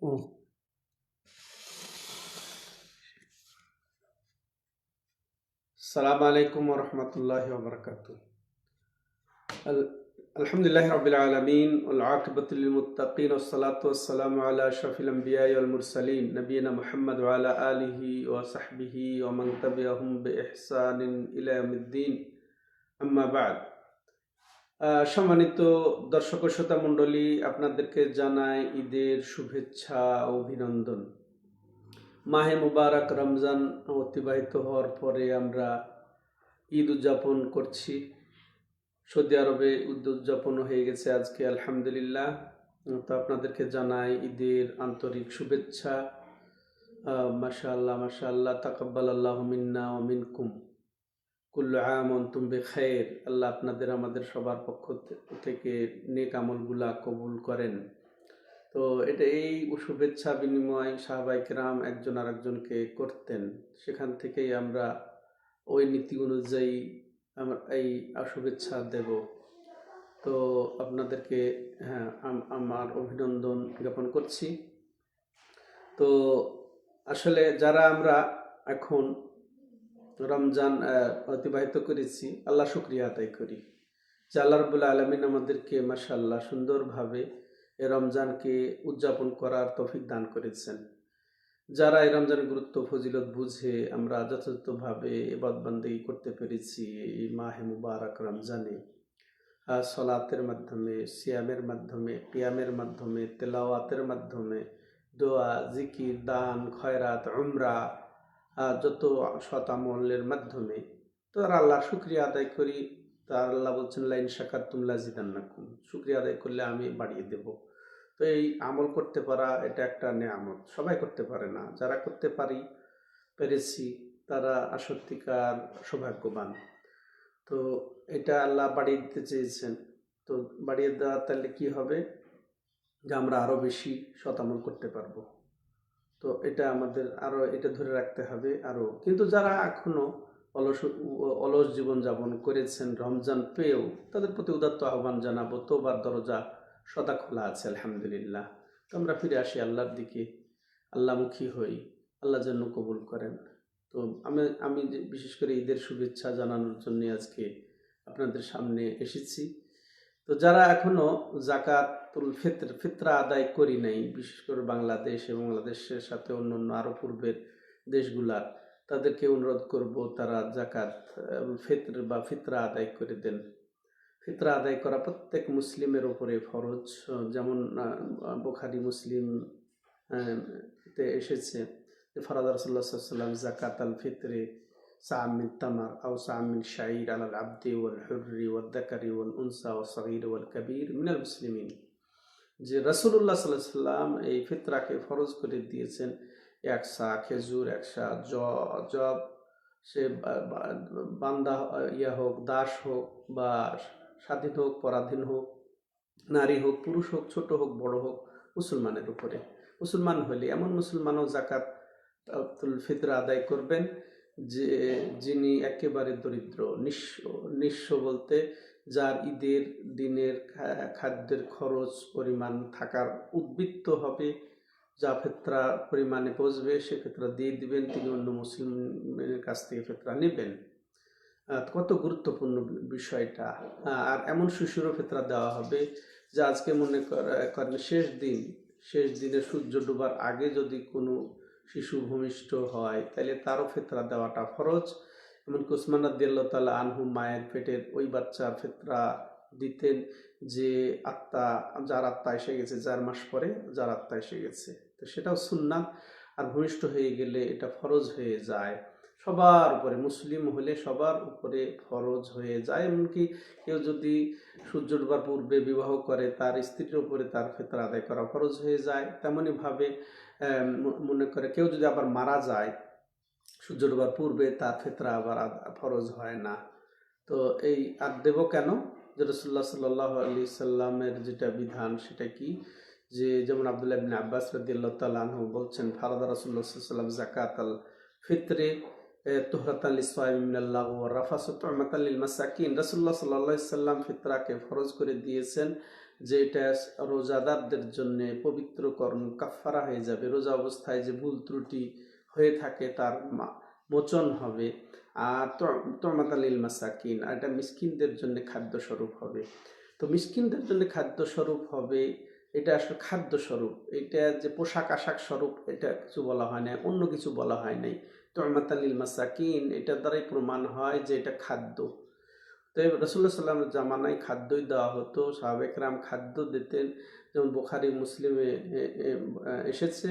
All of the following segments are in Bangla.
ও আসসালামু আলাইকুম ওয়া রাহমাতুল্লাহি ওয়া বারাকাতুহু। আলহামদুলিল্লাহি রাব্বিল আলামিন ওয়াল আকিবাতু লিল মুত্তাকিন ওয়াস সালাতু ওয়াস সালামু আলা আশরাফিল আমবিয়াই ওয়াল মুরসালিন নবিয়িনা মুহাম্মদ ওয়া আলা আলিহি ওয়া সাহবিহি ওয়া মান তাবিআহুম বিইহসানিন ইলা ইয়াউমিদ্দিন। আম্মা বা'দ। সম্মানিত দর্শক ও শ্রোতা মণ্ডলী, আপনাদেরকে জানাই ঈদের শুভেচ্ছা ও অভিনন্দন। মাহে মুবারক রমজান অতিবাহিত হওয়ার পরে আমরা ঈদ উদযাপন করছি। সৌদি আরবে ঈদ উদযাপন হয়ে গেছে আজকে, আলহামদুলিল্লাহ। তো আপনাদেরকে জানাই ঈদের আন্তরিক শুভেচ্ছা। মাশাআল্লাহ মাশাআল্লাহ, তাকাব্বালাল্লাহু মিন্না ওয়া মিনকুম, কুল্লু আম ওয়া আনতুম বিখাইর। আল্লাহ আপনাদের আমাদের সবার পক্ষ থেকে নেক আমলগুলা কবুল করেন। তো এই শুভেচ্ছা বিনিময় সাহাবায়ে কেরাম একজন আরেকজনকে করতেন, সেখান থেকেই আমরা ওই নীতি অনুযায়ী আমরা এই শুভেচ্ছা দেব। তো আপনাদেরকে আমার অভিনন্দন জ্ঞাপন করছি। তো আসলে যারা আমরা এখন রমজান অতিবাহিত করেছি, আল্লাহ শুকরিয়া আদায় করি যে আল্লাহ রাব্বুল আলামিন আমাদেরকে মাশাআল্লাহ সুন্দরভাবে এই রমজানকে উদযাপন করার তৌফিক দান করেছেন। যারা এই রমজানের গুরুত্ব ফজিলত বুঝে আমরা যথাযথভাবে ইবাদত বান্দেগি করতে পেরেছি এই মাহে মুবারক রমজানে, সলাতের মাধ্যমে, সিয়ামের মাধ্যমে, কিয়ামের মাধ্যমে, তেলাওয়াতের মাধ্যমে, দোয়া, জিকির, দান, খয়রাত, উমরা, যত সৎ আমলের মাধ্যমে তো আর আল্লাহ শুকরিয়া আদায় করি। তার আল্লাহ বলছেন লাইন শাকারতুম লাজিদান্নাকুম, শুকরিয়া আদায় করলে আমি বাড়িয়ে দেব। তো এই আমল করতে পারা এটা একটা নেয়ামত, সবাই করতে পারে না। যারা করতে পেরেছি তারা সত্যিকার সৌভাগ্যবান। তো এটা আল্লাহ বাড়িয়ে দিতে চেয়েছেন। তো বাড়িয়ে দেওয়া তাহলে কি হবে, যে আমরা আরো বেশি সৎ আমল করতে পারবো। তো এটা আমাদের আরো এটা ধরে রাখতে হবে আরো। কিন্তু যারা এখনো অলস অলস জীবন যাপন করেছেন রমজান পেয়েও, তাদের প্রতি উদাত্ত আহ্বান জানাবো, তোবার দরজা সদা খোলা আছে, আলহামদুলিল্লাহ। তো আমরা ফিরে আসি আল্লাহর দিকে, আল্লাহমুখী হই, আল্লাহ যেন কবুল করেন। তো আমি বিশেষ করে ঈদের শুভেচ্ছা জানানোর জন্য আজকে আপনাদের সামনে এসেছি। তো যারা এখনো জাকাতুল ফিতরা আদায় করি নাই, বিশেষ করে বাংলাদেশ এবং বাংলাদেশের সাথে অন্যান্য আরো পূর্বের দেশগুলা, তাদেরকে অনুরোধ করব তারা জাকাত ফিতর বা ফিতরা আদায় করে দেন। ফিতরা আদায় করা প্রত্যেক মুসলিমের উপরে ফরজ। যেমন বুখারী মুসলিম তে এসেছে যে ফারাদা রাসূলুল্লাহ সাল্লাল্লাহু আলাইহি ওয়াসাল্লাম জাকাত আল ফিতরে সা'ম মিন তামার আও সা'ম মিন শাঈর আলাল আবদি ওয়াল হুররি ওয়াদ যাকারি ওয়াল উনসা ওয়াস সাগীর ওয়াল কাবীর মিনাল মুসলিমিন। যে রাসূলুল্লাহ সাল্লাল্লাহু আলাইহি ওয়াসাল্লাম এই ফিতরাকে ফরজ করে দিয়েছেন। এক সা খেজুর, এক সা জব, সে বান্দা হোক, দাস হোক, বা স্বাধীন হোক, পরাধীন হোক, নারী হোক, পুরুষ হোক, ছোট হোক, বড় হোক, মুসলমানের উপরে। মুসলমান হলে এমন মুসলমানও জাকাত ফিতরা আদায় করবেন যে যিনি একেবারে দরিদ্র, নিঃস্ব বলতে যার ঈদের দিনের খাদ্যের খরচ পরিমাণ থাকার উদ্বৃত্ত হবে, যা ফিতরা পরিমাণে পৌঁছবে সে ফিতরা দিয়ে দিবেন, তিনি অন্য মুসলিমের কাছ থেকে ফিতরা নেবেন। কত গুরুত্বপূর্ণ বিষয়টা। আর এমন শিশুরও ফিতরা দেওয়া হবে যে আজকে মনে করেন শেষ দিনে সূর্য ডোবার আগে যদি কোনো শিশু ভূমিষ্ঠ হয় তাহলে তারও ফিতরা দেওয়াটা ফরজ। এমনকি উসমান রাদিয়াল্লাহু তাআলা আনহু মায়ের পেটের ওই বাচ্চার ফিতরা দিতেন, যে যার আত্মা এসে গেছে, 4 মাস পরে যার আত্মা এসে গেছে। তো সেটাও সুন্নাত। আর ভূমিষ্ঠ হয়ে গেলে এটা ফরজ হয়ে যায় সবার উপরে, মুসলিম হলে সবার উপরে ফরজ হয়ে যায়। এমনকি কেউ যদি সূর্য ডোবার পূর্বে বিবাহ করে তার স্ত্রীর উপরে তার ফিতরা আদায় করা ফরজ হয়ে যায়। তেমনইভাবে মনে করে কেউ যদি আবার মারা যায় সূর্য ডোবার পূর্বে, তার ফিতরা আবার ফরজ হয় না। তো এই আর দেব কেন, যে রাসূলুল্লাহ সাল্লাল্লাহু আলাইহি সাল্লামের যেটা বিধান সেটা কি, যে যেমন আব্দুল্লাহ ইবনে আব্বাস রাদিয়াল্লাহু তাআলা আনহু বলছেন ফারাদা রাসূলুল্লাহ সাল্লাল্লাহু আলাইহি ওয়াসাল্লাম যাকাতাল ফিতরে তুহরাতান লিস-সায়িমি মিনাল লাগwi ওয়ার রাফাস ওয়া তু'মাতান লিল মাসাকিন। রাসূলুল্লাহ সাল্লাল্লাহু আলাইহি সাল্লাম ফিতরাকে ফরজ করে দিয়েছেন যে এটা রোজাদারদের জন্য পবিত্রকরণ কাফফারা হয়ে যাবে, রোজা অবস্থায় যে ভুল ত্রুটি হয়ে থাকে তার মোচন হবে। আর তুমাতালিল মাসাকিন, আর এটা মিসকিনদের জন্য খাদ্য স্বরূপ হবে। তো মিসকিনদের জন্য খাদ্য স্বরূপ হবে, এটা আসলে খাদ্য স্বরূপ, এটা যে পোশাক আশাক স্বরূপ এটা কিছু বলা হয় না, অন্য কিছু বলা হয় নাই। তুমাতালিল মাসাকিন এটার দ্বারাই প্রমাণ হয় যে এটা খাদ্য। তো রসুল্লাহ সাল্লামের জামানায় খাদ্যই দেওয়া হতো, সাহাবে কেরাম খাদ্য দিতেন। যেমন বুখারী মুসলিমে এসেছে,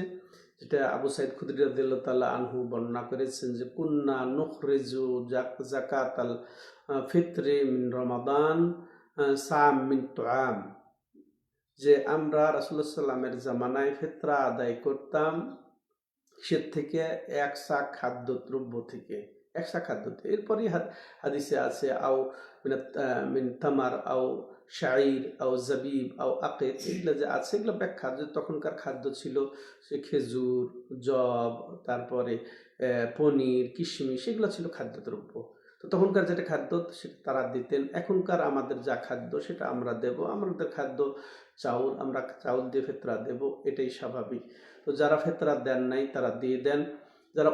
যেটা আবু সাইদ খুদরি রাদিয়াল্লাহু তাআলা আনহু বর্ণনা করেছেন যে কুন্না নুখরিজু যাকাত আল ফিত্রে মিন রমাদান সাম মিন তুআম, যে আমরা রাসূলুল্লাহ সাল্লামের জামানায় ফিতরা আদায় করতাম সে থেকে এক সা খাদ্যদ্রব্য থেকে, এক সা খাদ্য থেকে। এরপরই হাদিসে আছে আও মিন তামার আও শাইর আও জাবিব আও আকিদ, এগুলো যে আছে এগুলো ব্যাখ্যা যে তখনকার খাদ্য ছিল সে খেজুর, জব, তারপরে পনির, কিশমিশ, এগুলো ছিল খাদ্যদ্রব্য। তো তখনকার যেটা খাদ্য সেটা তারা দিতেন। এখনকার আমাদের যা খাদ্য সেটা আমরা দেব, আমাদের খাদ্য চাউল, আমরা চাউল দিয়ে ফিতরা দেব, এটাই স্বাভাবিক। তো যারা ফিতরা দেন নাই তারা দিয়ে দেন, যারা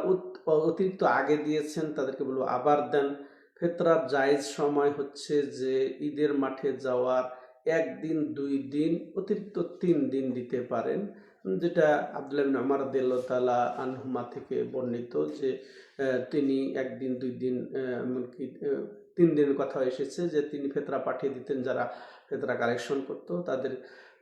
অতিরিক্ত আগে দিয়েছেন তাদেরকে বলবো আবার দেন। ফিতরার জায়েজ সময় হচ্ছে যে ঈদের মাঠে যাওয়ার 1 দিন 2 দিন, অতিরিক্ত 3 দিন দিতে পারেন, যেটা আব্দুল্লাহ ইবনে উমর রাদিয়াল্লাহু তাআলা আনহুমা থেকে বর্ণিত যে তিনি 1 দিন 2 দিন এমনকি 3 দিনের কথা এসেছে যে তিনি ফিতরা পাঠিয়ে দিতেন, যারা ফিতরা কালেকশন করতো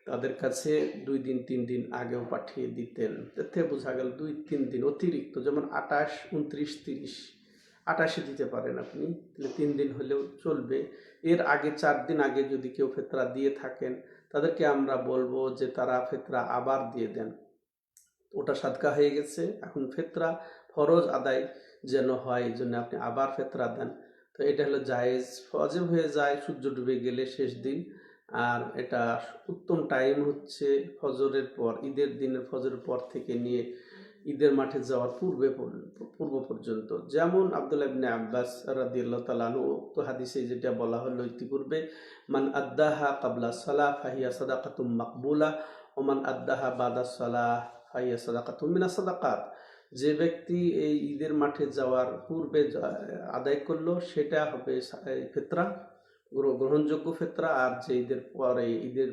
তাদের কাছে 2 দিন 3 দিন আগেও পাঠিয়ে দিতেন। তাতে বোঝা গেল 2-3 দিন অতিরিক্ত, যেমন 28, 29, 30, 28-এ দিতে পারেন আপনি, তাহলে 3 দিন হলেও চলবে। এর আগে 4 দিন আগে যদি কেউ ফিতরা দিয়ে থাকেন তাদেরকে আমরা বলবো যে তারা ফিতরা আবার দিয়ে দেন, ওটা সাদকা হয়ে গেছে, এখন ফিতরা ফরজ আদায় যেন হয় এই জন্য আপনি আবার ফিতরা দেন। তো এটা হলো জায়েজ। ওয়াজিব হয়ে যায় সূর্য ডুবে গেলে শেষ দিন, আর এটা উত্তম টাইম হচ্ছে ফজরের পর, ঈদের দিনের ফজরের পর থেকে নিয়ে ঈদের মাঠে যাওয়ার পূর্ব পর্যন্ত। যেমন আব্দুল্লাহ ইবনে আব্বাস রাদিয়াল্লাহু তাআলা আনহু উক্ত হাদিসে যেটা বলা হলো ইতিপূর্বে, মান আদ্দাহা ক্বাবলা সালাহ ফাহিয়া সাদাকাতুম মাকবুলা ওয়া মান আদ্দাহা বাদা সালাহ ফাহিয়া সাদাকাতুম মিনাস সাদাকাত, যে ব্যক্তি এই ঈদের মাঠে যাওয়ার পূর্বে আদায় করলো সেটা হবে ফিতরা, গ্রহণযোগ্য ফিতরা, আর যে ঈদের পরে, ঈদের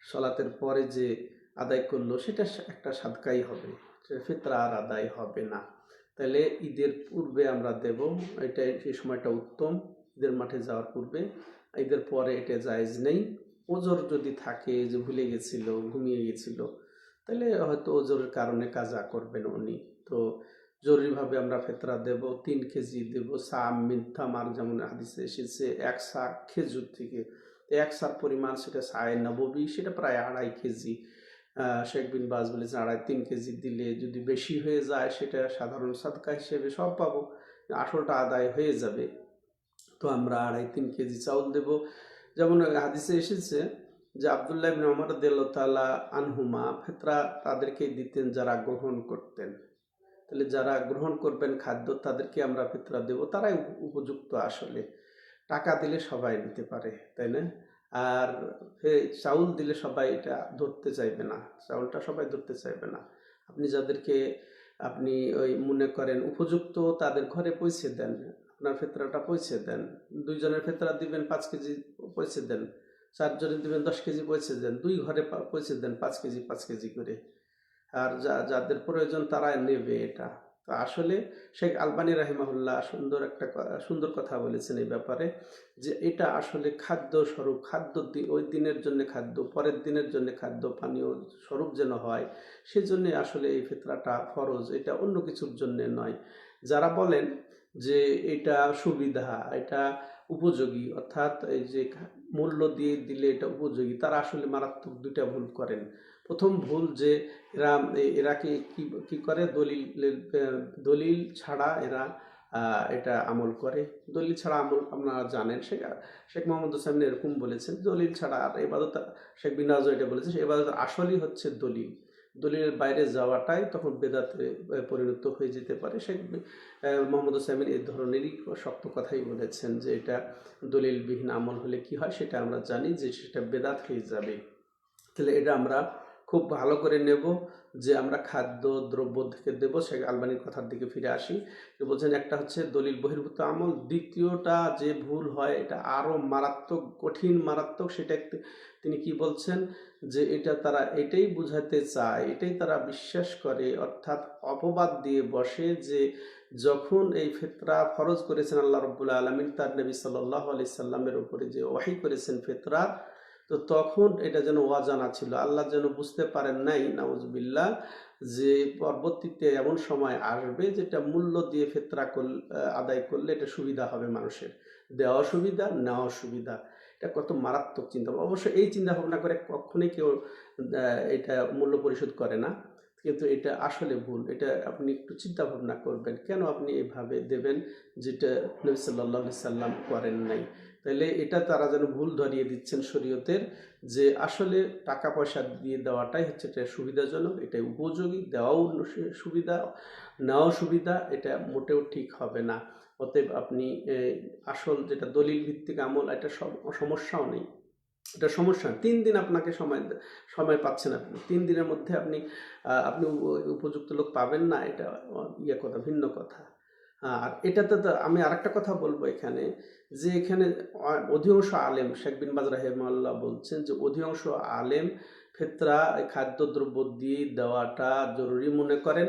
সালাতের পরে যে আদায় করলো সেটা একটা সাদকাই হবে, ফিতরা আর আদায় হবে না। তাহলে ঈদের পূর্বে আমরা দেব, এটা সেই সময়টা উত্তম, ঈদের মাঠে যাওয়ার পূর্বে। ঈদের পরে এটা জায়েজ নেই। ওজর যদি থাকে যে ভুলে গেছিল, ঘুমিয়ে গেছিল, তাহলে হয়তো ওজরের কারণে কাজা করবেন উনি। তো জরুরিভাবে আমরা ফিতরা দেব, 3 কেজি দেব। সাম মিন তামার, যেমন হাদিসে এসেছে 1 সা খেজুর থেকে, 1 সার পরিমাণ সেটা সায়ে নববী, সেটা প্রায় 2.5 কেজি। শেখ বিন বাজ বলেছেন 2.5-3 কেজি দিলে যদি বেশি হয়ে যায় সেটা সাধারণ সাদকা হিসেবে সব পাবো, আসলটা আদায় হয়ে যাবে। তো আমরা 2.5-3 কেজি চাউল দেব। যেমন হাদিসে এসেছে যে আব্দুল্লাহ ইবনে উমর রাদিয়াল্লাহু তাআলা আনহুমা ফিতরা তাদেরকে দিতেন যারা গ্রহণ করতেন। তাহলে যারা গ্রহণ করবেন খাদ্য তাদেরকে আমরা ফিতরা দেব, তারাই উপযুক্ত আসলে। টাকা দিলে সবাই দিতে পারে, তাই না? আর চাউল দিলে সবাই এটা ধরতে চাইবে না, চাউলটা সবাই ধরতে চাইবে না। আপনি যাদেরকে আপনি ওই মনে করেন উপযুক্ত তাদের ঘরে পৌঁছে দেন, আপনার ফিতরাটা পৌঁছে দেন। 2 জনের ফিতরা দিবেন 5 কেজি পৌঁছে দেন, 4 জনের দিবেন 10 কেজি পৌঁছে দেন, 2 ঘরে পৌঁছে দেন 5 কেজি 5 কেজি করে। আর যাদের প্রয়োজন তারা নেবে এটা। তো আসলে শেখ আলবানী রাহিমাহুল্লাহ সুন্দর কথা বলেছেন এই ব্যাপারে, যে এটা আসলে খাদ্য স্বরূপ, ওই দিনের জন্য খাদ্য, পরের দিনের জন্য খাদ্য পানীয় স্বরূপ যেন হয়, সেজন্য আসলে এই ফিতরাটা ফরজ, এটা অন্য কিছুর জন্য নয়। যারা বলেন যে এটা সুবিধা, এটা উপযোগী, অর্থাৎ এই যে মূল্য দিয়ে দিলে এটা উপযোগী, তারা আসলে মারাত্মক 2টা ভুল করেন। প্রথম ভুল যে এরা কি করে, দলিল ছাড়া এরা এটা আমল করে। দলিল ছাড়া আমল আপনারা জানেন, শেখ মোহাম্মদ হোসেন এরকম বলেছেন দলিল ছাড়া আর ইবাদত, শেখ বিন বাজ এটা বলেছেন সে ইবাদত আসলই হচ্ছে দলিলের বাইরে যাওয়াটাই তখন বেদাতে পরিণত হয়ে যেতে পারে। শেখ মোহাম্মদ হোসেন এই ধরনেরই শক্ত কথাই বলেছেন যে এটা দলিলবিহীন আমল হলে কি হয় সেটা আমরা জানি যে সেটা বেদাত হয়ে যাবে। তাহলে এটা আমরা খুব ভালো করে নেব যে আমরা খাদ্য দ্রব্য থেকে দেব। শেখ আলবানির কথার দিকে ফিরে আসি। বলছেন একটা হচ্ছে দলিল বহির্ভূত আমল, দ্বিতীয়টা যে ভুল হয় এটা আরও মারাত্মক, কঠিন মারাত্মক। সেটা তিনি কি বলছেন যে এটা তারা এটাই বুঝাতে চায়, এটাই তারা বিশ্বাস করে, অর্থাৎ অপবাদ দিয়ে বসে যে যখন এই ফিতরা ফরজ করেছেন আল্লাহ রাব্বুল আলামিন তার নবী সাল্লাল্লাহু আলাইহি সাল্লামের উপরে, যে ওহী করেছেন ফিতরা, তো তখন এটা যেন অজানা ছিল, আল্লাহ যেন বুঝতে পারেন নাই নাউজুবিল্লাহ, যে পরবর্তীতে এমন সময় আসবে যেটা মূল্য দিয়ে ফিতরা আদায় করলে এটা সুবিধা হবে মানুষের, দেওয়া সুবিধা, নেওয়া সুবিধা। এটা কত মারাত্মক চিন্তা। অবশ্য এই চিন্তা ভাবনা করে কখনোই কেউ এটা মূল্য পরিশোধ করে না, কিন্তু এটা আসলে ভুল। এটা আপনি একটু চিন্তা ভাবনা করবেন, কেন আপনি এইভাবে দেবেন যেটা নবী সাল্লাল্লাহু আলাইহি সাল্লাম করেন নাই। তাহলে এটা তারা যেন ভুল ধরিয়ে দিচ্ছেন শরীয়তের, যে আসলে টাকা পয়সা দিয়ে দেওয়াটাই হচ্ছে এটা সুবিধাজনক, এটাই উপযোগী, দেওয়াও সুবিধা, নেওয়াও সুবিধা, এটা মোটেও ঠিক হবে না। অতএব আপনি আসল যেটা দলিল ভিত্তিক আমল, এটা সমস্যাও নেই, এটা সমস্যা। 3 দিন আপনাকে সময় পাচ্ছেন, আপনি 3 দিনের মধ্যে আপনি আপনি উপযুক্ত লোক পাবেন না, এটা কথা, ভিন্ন কথা। আর এটাতে তো আমি আরেকটা কথা বলবো এখানে, যে এখানে অধিকাংশ আলেম, শেখ বিন বাজ রাহিমাহুল্লাহ বলছেন যে অধিকাংশ আলেম ফিতরা খাদ্যদ্রব্য দিয়ে দেওয়াটা জরুরি মনে করেন,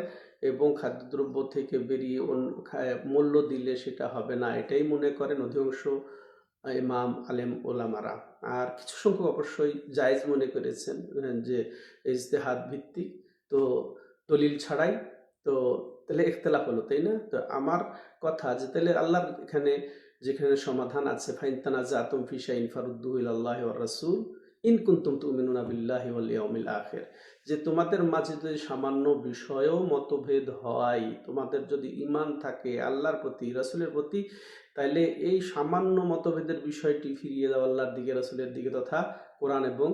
এবং খাদ্যদ্রব্য থেকে বেরিয়ে মূল্য দিলে সেটা হবে না, এটাই মনে করেন অধিকাংশ ইমাম আলেম ওলামারা। আর কিছু সংখ্যক অবশ্যই জায়েজ মনে করেছেন যে ইজতেহাদ ভিত্তিক, তো দলিল ছাড়াই। তো তাহলে ইখতিলাফ হলো, তাই না? তো আমার কথা যে তাহলে আল্লাহর এখানে যেখানে সমাধান আছে, ফাইন তানাজাতুম ফি শাইইন ফারুদ্দুহু ইলাল্লাহি ওয়ার রাসূল ইন কুনতুম তুমিনুনা বিল্লাহি ওয়াল ইয়াউমিল আখির, যে তোমাদের মাঝে যদি সামান্য বিষয়েও মতভেদ হয়, তোমাদের যদি ঈমান থাকে আল্লাহর প্রতি, রাসূলের প্রতি, তাইলে এই সামান্য মতভেদের বিষয়টি ফিরিয়ে দাও আল্লাহর দিকে, রাসূলের দিকে, তথা কোরআন এবং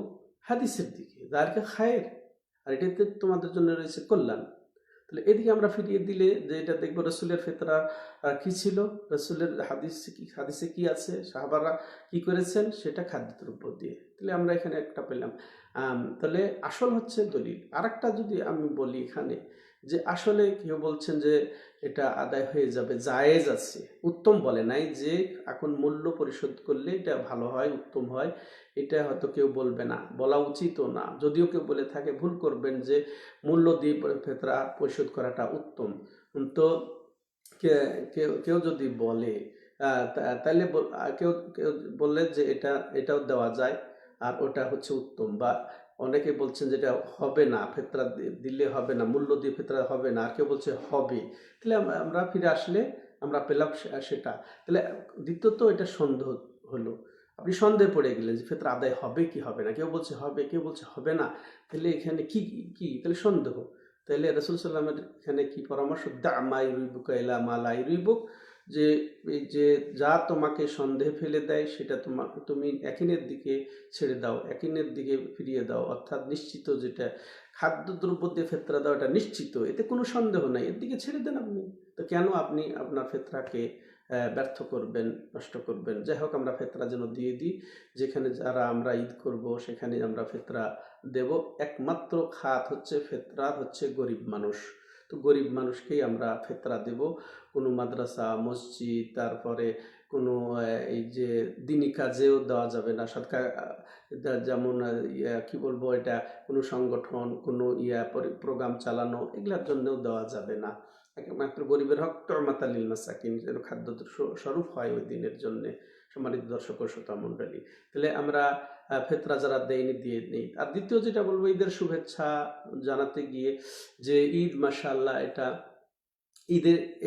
হাদিসের দিকে, যারকে খায়ের, আর এটাতে তোমাদের জন্য রয়েছে কল্যাণ। তাহলে এদিকে আমরা ফিরিয়ে দিলে যে এটা দেখবো রাসূলের ফিতরা কি ছিল, রাসূলের হাদিসে কি আছে, সাহাবারা কি করেছেন, সেটা খাদ্যদ্রব্য দিয়ে। তাহলে আমরা এখানে একটা পেলাম। তাহলে আসল হচ্ছে দলিল। আরেকটা যদি আমি বলি এখানে, যে আসলে কেউ বলছেন যে এটা আদায় হয়ে যাবে, জায়েজ আছে, উত্তম বলে নাই যে এখন মূল্য পরিশোধ করলে এটা ভালো হয়, উত্তম হয়, এটা হয়তো কেউ বলবে না, বলা উচিতও না। যদিও কেউ বলে থাকে ভুল করবেন যে মূল্য দিয়ে ফিতরা পরিশোধ করাটা উত্তম। তো কেউ যদি বলে তাহলে কেউ কেউ বললে যে এটাও দেওয়া যায় আর ওটা হচ্ছে উত্তম, বা অনেকে বলছেন যেটা হবে না, ফিতরা দিলে হবে না, মূল্য দিয়ে ফিতরা হবে না, আর কেউ বলছে হবে। তাহলে আমরা ফিরে আসলে আমরা পেলাম সেটা। তাহলে দ্বিতীয়ত এটা সন্দেহ হলো, আপনি সন্দেহে পড়ে গেলেন যে ফিতরা আদায় হবে কি হবে না, কেউ বলছে হবে, কেউ বলছে হবে না। তাহলে এখানে কি কি তাহলে সন্দেহ। তাহলে রাসূল সাল্লাল্লাহু আলাইহি ওয়াসাল্লামের এখানে কি পরামর্শ, দা মা ইউরিবুকা ইলা মা লা ইউরিবুক, যে এই যে যা তোমাকে সন্দেহে ফেলে দেয় সেটা তুমি একিনের দিকে ছেড়ে দাও, একিনের দিকে ফিরিয়ে দাও, অর্থাৎ নিশ্চিত যেটা খাদ্যদ্রব্য দিয়ে ফিতরা দাও এটা নিশ্চিত, এতে কোনো সন্দেহ নাই, এর দিকে ছেড়ে দেন আপনি। তো কেন আপনি আপনার ফিতরাকে ব্যর্থ করবেন, নষ্ট করবেন? যাই হোক, আমরা ফিতরা যেন দিয়ে দিই, যেখানে যারা আমরা ঈদ করব সেখানে আমরা ফিতরা দেব। একমাত্র খাত হচ্ছে ফিতরার হচ্ছে গরিব মানুষ, তো গরিব মানুষকেই আমরা ফিতরা দেব। কোনো মাদ্রাসা, মসজিদ, তারপরে কোনো এই যে দিনী কাজেও দেওয়া যাবে না, সরকার যেমন কি বলবো, এটা কোনো সংগঠন, কোনো প্রোগ্রাম চালানো, এগুলোর জন্যও দেওয়া যাবে না। একমাত্র গরিবের হক তু'মাতাল লিল মাসাকিন, যেন খাদ্য স্বরূপ হয় ওই দিনের জন্যে। সম্মানিত দর্শক ও শ্রোতা মণ্ডলী, তাহলে আমরা ফিতরা যারা দেয়নি দিয়ে নেই। আর দ্বিতীয় যেটা বলবো, ঈদের শুভেচ্ছা জানাতে গিয়ে যে ঈদ মাশাআল্লাহ, এটা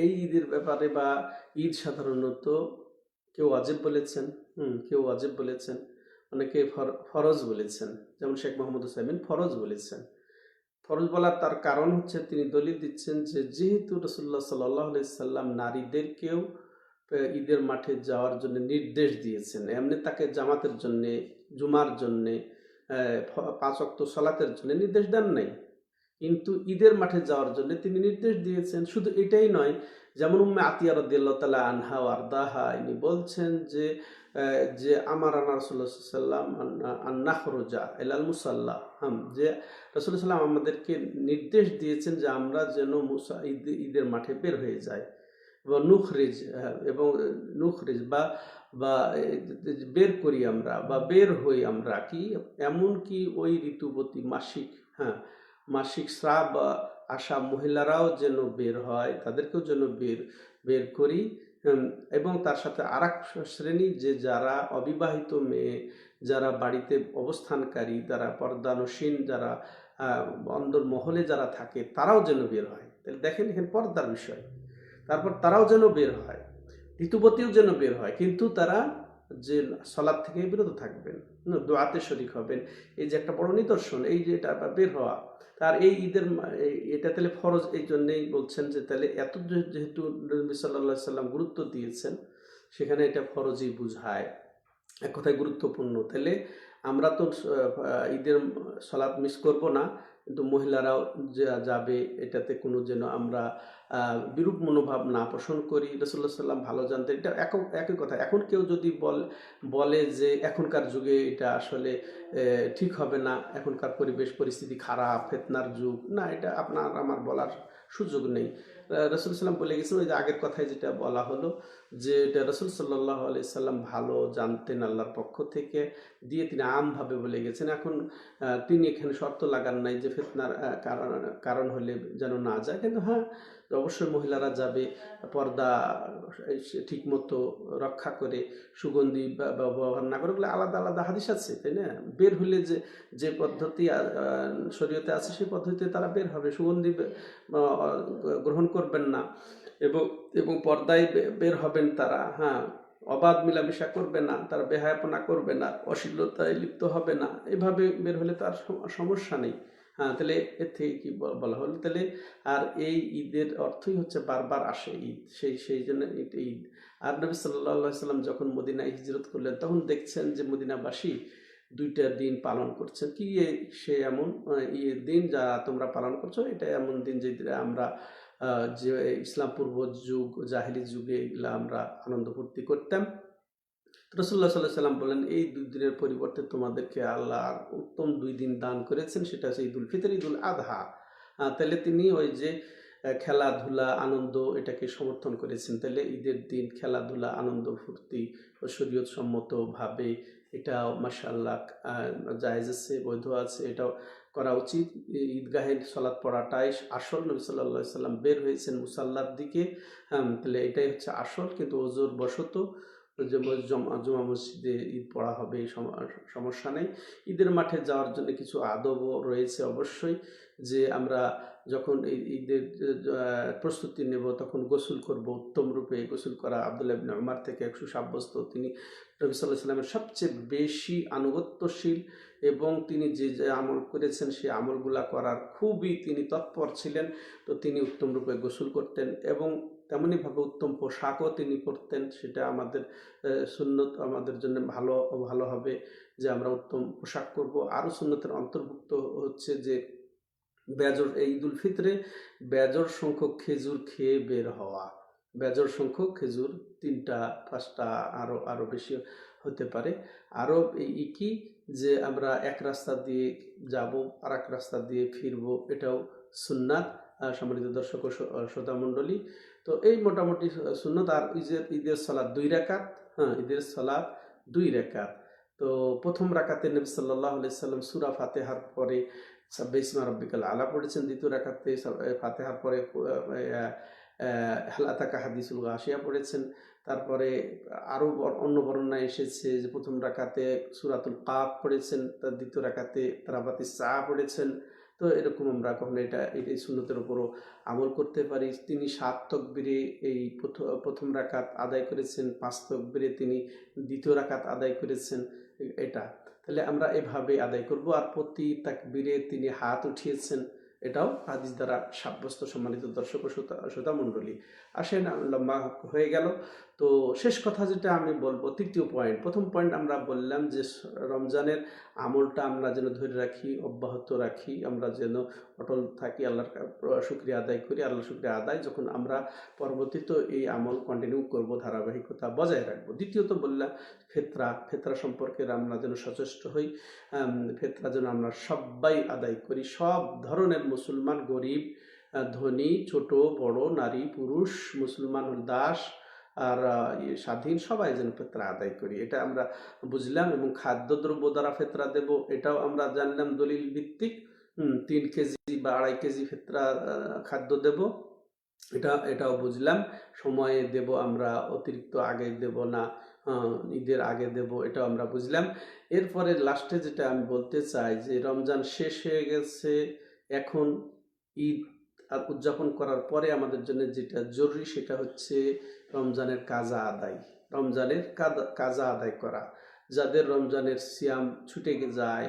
এই ঈদের ব্যাপারে, বা ঈদ সাধারণত কেউ ওয়াজিব বলেছেন, কেউ ওয়াজিব বলেছেন, অনেকে ফরজ বলেছেন, যেমন শেখ মোহাম্মদ হুসাইমিন ফরজ বলেছেন। ফরজ বলার তার কারণ হচ্ছে তিনি দলিল দিচ্ছেন যে যেহেতু রাসূলুল্লাহ সাল্লাল্লাহু আলাইহি সাল্লাম নারীদেরকেও ঈদের মাঠে যাওয়ার জন্য নির্দেশ দিয়েছেন, এমনি তাকে জামাতের জন্যে, জুমার জন্যে, 5 ওয়াক্ত সালাতের জন্য নির্দেশ দেন নাই, কিন্তু ঈদের মাঠে যাওয়ার জন্য তিনি নির্দেশ দিয়েছেন। শুধু এটাই নয়, যেমন উম্মে আতিয়া রাদিয়াল্লাহু তাআলা আনহা ওয়া আরদাহা ইনি বলছেন যে যে আমার আনা রাসূলুল্লাহ সাল্লাল্লাহু আলাইহি ওয়াসাল্লাম আন নাখরুজা ইলাল মুসাল্লা, যে রাসূলুল্লাহ সাল্লাম আমাদেরকে নির্দেশ দিয়েছেন যে আমরা যেন ঈদের মাঠে বের হয়ে যাই এবং নুখরিজ বা বা বের করি আমরা বা বের হই আমরা কি এমন কি ওই ঋতুবতী মাসিক, মাসিক স্রাব আসা মহিলারাও যেন বের হয়, তাদেরকেও যেন বের করি। এবং তার সাথে আরেক শ্রেণী যে যারা অবিবাহিত মেয়ে, যারা বাড়িতে অবস্থানকারী, যারা পর্দানসীন, যারা অন্দর মহলে যারা থাকে, তারাও যেন বের হয়। তাহলে দেখেন এখানে পর্দার বিষয়। তারপর তারাও যেন বের হয়, ঋতুবতীও যেন বের হয়, কিন্তু তারা যে সলাৎ থেকে বিরত থাকবেন, দোয়াতে শরীক হবেন। এই যে একটা বড় নিদর্শন, এই যে এটা বের হওয়া, তার এই ঈদের এটা তাহলে ফরজ। এই জন্যেই বলছেন যে তাহলে এত যেহেতু নবী সাল্লাল্লাহু আলাইহি সাল্লাম গুরুত্ব দিয়েছেন, সেখানে এটা ফরজই বুঝায়, এক কথায় গুরুত্বপূর্ণ। তাহলে আমরা তো ঈদের সলাৎ মিস করব না, কিন্তু মহিলারাও যাবে, এটাতে কোনো যেন আমরা বিরূপ মনোভাব না পোষণ করি। রাসূলুল্লাহ সাল্লাম ভালো জানতেন। এটা একই কথা। এখন কেউ যদি বলে যে এখনকার যুগে এটা আসলে ঠিক হবে না, এখনকার পরিবেশ পরিস্থিতি খারাপ, ফিতনার যুগ, না, এটা আপনার আমার বলার সুযোগ নেই। রাসূলুল্লাহ সাল্লাম বলে গেছেন, ওই যে আগের কথায় যেটা বলা হলো, যে এটা রাসূল সাল্লাল্লাহু আলাইহি সাল্লাম ভালো জানতেন আল্লাহর পক্ষ থেকে দিয়ে তিনি আমভাবে বলে গেছেন। এখন তিনি এখানে শর্ত লাগান নাই যে ফিতনার কারণ হলে যেন না যায়, কিন্তু অবশ্যই মহিলারা যাবে, পর্দা ঠিক মতো রক্ষা করে, সুগন্ধি ব্যবহার না করে, বলে আলাদা আলাদা হাদিস আছে, তাই না? বের হলে যে পদ্ধতি শরীয়তে আছে সেই পদ্ধতিতে তারা বের হবে, সুগন্ধি গ্রহণ করবেন না এবং পর্দায় বের হবেন তারা, অবাধ মিলামেশা করবে না, তারা বেহায়াপনা করবে না, অশ্লীলতায় লিপ্ত হবে না, এভাবে বের হলে তার সমস্যা নেই। তাহলে এর থেকে কি বলা হলো? তাহলে আর এই ঈদের অর্থই হচ্ছে বারবার আসে ঈদ, সেই জন্য ঈদ। আর নবী সাল্লাল্লাহু আলাইহি সাল্লাম যখন মদিনায় হিজরত করলেন, তখন দেখছেন যে মদিনাবাসী দুইটা দিন পালন করছে। কি সে এমন দিন যা তোমরা পালন করছো? এটা এমন দিন যে আমরা যে ইসলাম পূর্ব যুগ, জাহিলি যুগে এগুলা আমরা আনন্দ ফুর্তি করতাম। রাসূলুল্লাহ সাল্লাল্লাহু আলাইহি সাল্লাম বলেন, এই 2 দিনের পরিবর্তে তোমাদেরকে আল্লাহ উত্তম 2 দিন দান করেছেন, সেটা হচ্ছে ঈদুল ফিতর, ঈদুল আযহা। তাহলে তিনি ওই যে খেলাধুলা, আনন্দ, এটাকে সমর্থন করেছেন। তাহলে ঈদের দিন খেলাধুলা, আনন্দ ফুর্তি ও শরীয়ত সম্মতভাবে এটাও মাশাআল্লাহ জায়েজ আছে, বৈধ আছে, এটাও করা উচিত। ঈদগাহে সালাত পড়াটাই আসল। নবী সাল্লাল্লাহু আলাইহি সাল্লাম বের হয়েছেন মুসাল্লার দিকে, তাহলে এটাই হচ্ছে আসল। কিন্তু ওজোর বশত জুমা মসজিদে ঈদ পড়া হবে, সমস্যা নেই। ঈদের মাঠে যাওয়ার জন্য কিছু আদবও রয়েছে অবশ্যই, যে আমরা যখন ঈদের প্রস্তুতি নেব, তখন গোসল করব উত্তম রূপে। গোসল করা আব্দুল্লাহ ইবনে উমর থেকে সুসাব্যস্ত। তিনি নবী সাল্লাল্লাহু আলাইহি সাল্লামের সবচেয়ে বেশি আনুগত্যশীল এবং তিনি যে আমল করেছেন সেই আমলগুলা করার খুবই তিনি তৎপর ছিলেন। তো তিনি উত্তম রূপে গোসল করতেন এবং তেমনইভাবে উত্তম পোশাকও তিনি পরতেন। সেটা আমাদের সুন্নত, আমাদের জন্য ভালো হবে যে আমরা উত্তম পোশাক করব। আরও সুন্নতের অন্তর্ভুক্ত হচ্ছে যে এই ঈদুল ফিতরে বেজোড় সংখ্যক খেজুর খেয়ে বের হওয়া। বেজোড় সংখ্যক খেজুর, 3টা 5টা, আরও বেশি হতে পারে। আরও কি যে আমরা এক রাস্তা দিয়ে যাব, আর এক রাস্তা দিয়ে ফিরবো, এটাও সুন্নাত। সম্মানিত দর্শক ও শ্রোতা মণ্ডলী, তো এই মোটামুটি সুন্নত। আর ঈদের সালাত 2 রাকাত, ঈদের সালাত 2 রাকাত। তো প্রথম রাকাতে নবী সাল্লাল্লাহু আলাইহি সাল্লাম সূরা ফাতিহার পরে সাব্বিহ ইসমা রাব্বিকাল আলা পড়েছেন। দ্বিতীয় রাকাতে ফাতিহার পরে হাল আতাকা হাদিসুল গাশিয়া পড়েছেন। তারপরে আরও অন্য বর্ণনায় এসেছে যে প্রথম রাকাতে সূরাতুল কাফ পড়েছেন, তার দ্বিতীয় রাকাতে তারাবাতিস সাআ পড়েছেন। তো এরকম আমরা কখনো এই সুন্নতের উপরও আমল করতে পারি। তিনি 7 তাকবীরে এই প্রথম রাকাত আদায় করেছেন, 5 তাকবীরে তিনি দ্বিতীয় রাকাত আদায় করেছেন। এটা তাহলে আমরা এভাবে আদায় করব। আর প্রতি তাকবীরে তিনি হাত উঠিয়েছেন, এটাও হাদিস দ্বারা সাব্যস্ত। সম্মানিত দর্শক ও শ্রোতা মণ্ডলী, আসেন, লম্বা হয়ে গেল। তো শেষ কথা যেটা আমি বলবো, তৃতীয় পয়েন্ট, প্রথম পয়েন্ট আমরা বললাম যে রমজানের আমলটা আমরা যেন ধরে রাখি, অব্যাহত রাখি, আমরা যেন অটল থাকি, আল্লাহর শুকরিয়া আদায় করি। আল্লাহর শুকরিয়া আদায় যখন আমরা পরবর্তীতে এই আমল কন্টিনিউ করব, ধারাবাহিকতা বজায় রাখবো। দ্বিতীয়ত বললাম ফেতরা সম্পর্কে আমরা যেন সচেষ্ট হই, ফেতরা যেন আমরা সবাই আদায় করি, সব ধরনের মুসলমান, গরিব, ধনী, ছোট বড়, নারী পুরুষ, মুসলমান দাস আর স্বাধীন, সবাই যেন ফেতরা আদায় করি, এটা আমরা বুঝলাম। এবং খাদ্যদ্রব্য দ্বারা ফেতরা দেব, এটাও আমরা জানলাম দলিল ভিত্তিক। 3 কেজি বা 2.5 কেজি ফেতরা খাদ্য দেব, এটাও বুঝলাম। সময়ে দেব আমরা, অতিরিক্ত আগে দেব না, ঈদের আগে দেব, এটাও আমরা বুঝলাম। এরপরে লাস্টে যেটা আমি বলতে চাই যে রমজান শেষ হয়ে গেছে, এখন ঈদ আর উদযাপন করার পরে আমাদের জন্য যেটা জরুরি সেটা হচ্ছে রমজানের কাজা আদায়, রমজানের কাজা আদায় করা। যাদের রমজানের সিয়াম ছুটে যায়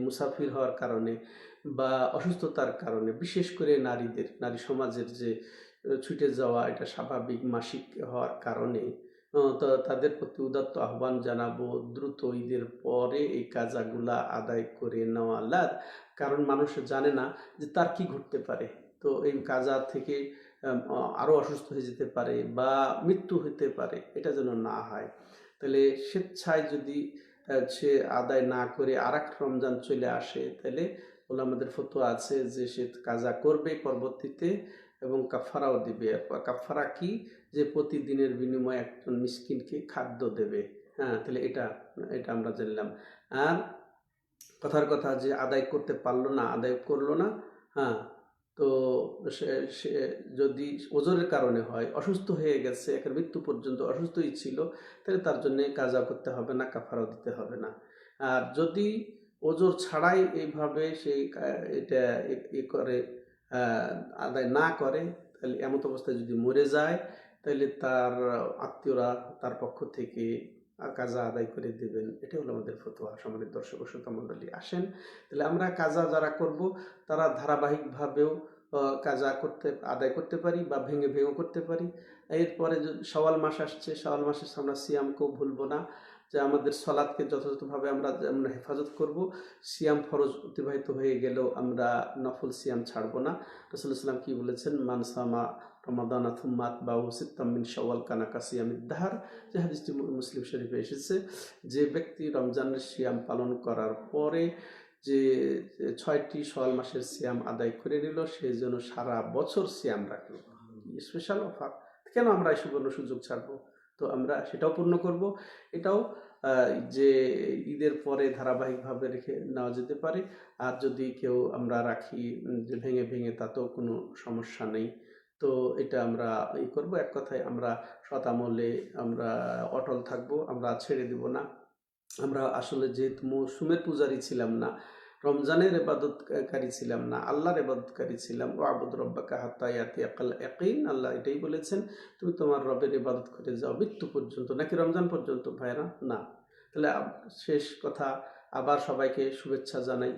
মুসাফির হওয়ার কারণে বা অসুস্থতার কারণে, বিশেষ করে নারী সমাজের যে ছুটে যাওয়া, এটা স্বাভাবিক মাসিক হওয়ার কারণে, তো তাদের প্রতি উদাত্ত আহ্বান জানাবো দ্রুত ঈদের পরে এই কাজাগুলা আদায় করে নেওয়া। কারণ মানুষ জানে না যে তার কি ঘটতে পারে, তো এই কাজা থেকে আরও অসুস্থ হয়ে যেতে পারে বা মৃত্যু হতে পারে, এটা যেন না হয়। তাহলে স্বেচ্ছায় যদি সে আদায় না করে আর এক রমজান চলে আসে, তাহলে আমাদের ফতোয়া আছে যে সে কাজা করবে পরবর্তীতে এবং কাফারাও দিবে। কাফারা কি? যে প্রতিদিনের বিনিময়ে একজন মিসকিনকে খাদ্য দেবে। হ্যাঁ, তাহলে এটা আমরা জানলাম। আর কথার কথা যে আদায় করতে পারলো না, আদায় করলো না, হ্যাঁ, তো সে যদি ওজরের কারণে হয়, অসুস্থ হয়ে গেছে, একের মৃত্যু পর্যন্ত অসুস্থই ছিল, তাহলে তার জন্য কাজা করতে হবে না, কাফারাও দিতে হবে না। আর যদি ওজর ছাড়াই এইভাবে সেই এটা করে আদায় না করে, তাহলে এমত অবস্থায় যদি মরে যায়, তাহলে তার আত্মীয়রা তার পক্ষ থেকে কাজা আদায় করে দেবেন। এটা হলো আমাদের ফতোয়া। সম্মানিত দর্শক ও শ্রোতা মণ্ডলী, আসেন তাহলে আমরা কাজা যারা করব তারা ধারাবাহিকভাবেও কাজা আদায় করতে পারি বা ভেঙে করতে পারি। এরপরে শাওয়াল মাস আসছে, শাওয়াল মাসে আমরা সিয়ামকেও ভুলবো না, যে আমাদের সলাদকে যথাযথভাবে আমরা হেফাজত করব। সিয়াম ফরজ অতিবাহিত হয়ে গেলেও আমরা নফল সিয়াম ছাড়বো না। রাসূলুল্লাহ সাল্লাল্লাহু আলাইহি ওয়াসাল্লাম কি বলেছেন? মান সামা রমাদানা থুম্মা আতবাহু সিত্তাম মিন শাওয়াল কানা কাসিয়ামিদ দাহর, যে হাদিসটি মুসলিম শরীফে এসেছে, যে ব্যক্তি রমজানের সিয়াম পালন করার পরে যে 6টি শাওয়াল মাসের সিয়াম আদায় করে নিল, সে যেন সারা বছর সিয়াম রাখলো। স্পেশাল অফার, কেন আমরা এই সুবর্ণ সুযোগ ছাড়বো? তো আমরা সেটাও পূর্ণ করব। এটাও যে ঈদের পরে ধারাবাহিকভাবে রেখে নেওয়া যেতে পারে। আর যদি কেউ আমরা রাখি যে ভেঙে, তাতেও কোনো সমস্যা নেই। তো এটা আমরা করব। এক কথায় আমরা সৎ আমলে আমরা অটল থাকবো, আমরা ছেড়ে দিব না। আমরা আসলে যেহেতু মৌসুমের পূজারী ছিলাম না, রমজানের ইবাদতকারী ছিলাম না, আল্লাহর ইবাদতকারী ছিলাম। ওয়াবুদ রব্বাকা হাত্তা ইয়াতিয়াকাল ইয়াকিন, আল্লাহ এটাই বলেছেন, তুমি তোমার রবের ইবাদত করে যাও মৃত্যু পর্যন্ত। নাকি রমজান পর্যন্ত ভাইরা? না। তাহলে শেষ কথা, আবার সবাইকে শুভেচ্ছা জানাই,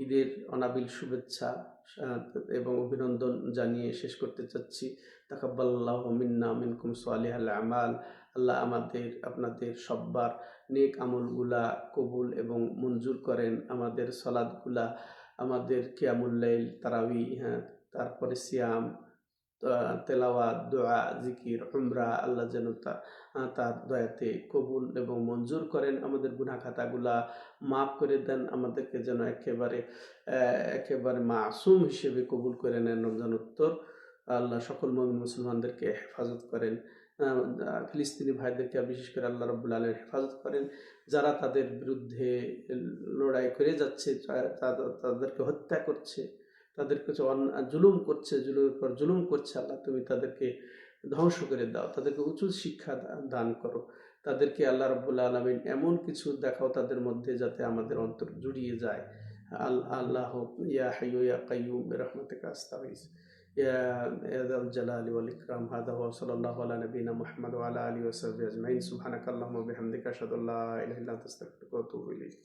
ঈদের অনাবিল শুভেচ্ছা এবং অভিনন্দন জানিয়ে শেষ করতে চাচ্ছি। তাকাব্বালাল্লাহু মিন্না মিনকুম সালিহাল আমাল। আল্লাহ আমাদের আপনাদের সব্বার নেক আমলগুলা কবুল এবং মঞ্জুর করেন। আমাদের সলাদগুলা, আমাদের কিয়ামুল লাইল, তারাবি, হ্যাঁ, তারপরে সিয়াম, তেলাওয়াত, দোয়া, জিকির, উমরা, আল্লাহ যেন তার দয়াতে কবুল এবং মঞ্জুর করেন। আমাদের গুনাহ খাতাগুলা মাফ করে দেন, আমাদেরকে যেন একেবারে মাসুম হিসেবে কবুল করে নেন রমজানোত্তর। আল্লাহ সকল মুমিন মুসলমানদেরকে হেফাজত করেন। ফিলিস্তিনি ভাইদেরকে বিশেষ করে আল্লাহ রাব্বুল আলামিন হেফাজত করেন। যারা তাদের বিরুদ্ধে লড়াই করে যাচ্ছে, তাদেরকে হত্যা করছে, তাদেরকে জুলুম করছে, জুলুমের পর জুলুম করছে, আল্লাহ তুমি তাদেরকে ধ্বংস করে দাও, তাদেরকে উঁচু শিক্ষা দান করো। তাদেরকে আল্লাহ রাব্বুল আলামিন এমন কিছু দেখাও তাদের মধ্যে, যাতে আমাদের অন্তর জুড়িয়ে যায়। আল্লাহ ইয়া হাইয়্যু ইয়া কাইয়্যুম বিরহমাতিকা আস্তাগীথ ইয়া যাল জালালি ওয়াল ইকরাম। হাদা ওয়া সাল্লাল্লাহু আলা নবিয়িনা মুহাম্মদ ওয়া আলা আলিহি ওয়া সাহবিহি আজমাইন। সুবহানাকাল্লাহুম্মা ওয়া বিহামদিকা আশহাদু আল্লা ইলাহা ইল্লা আনতা আস্তাগফিরুকা ওয়া আতুবু ইলাইক।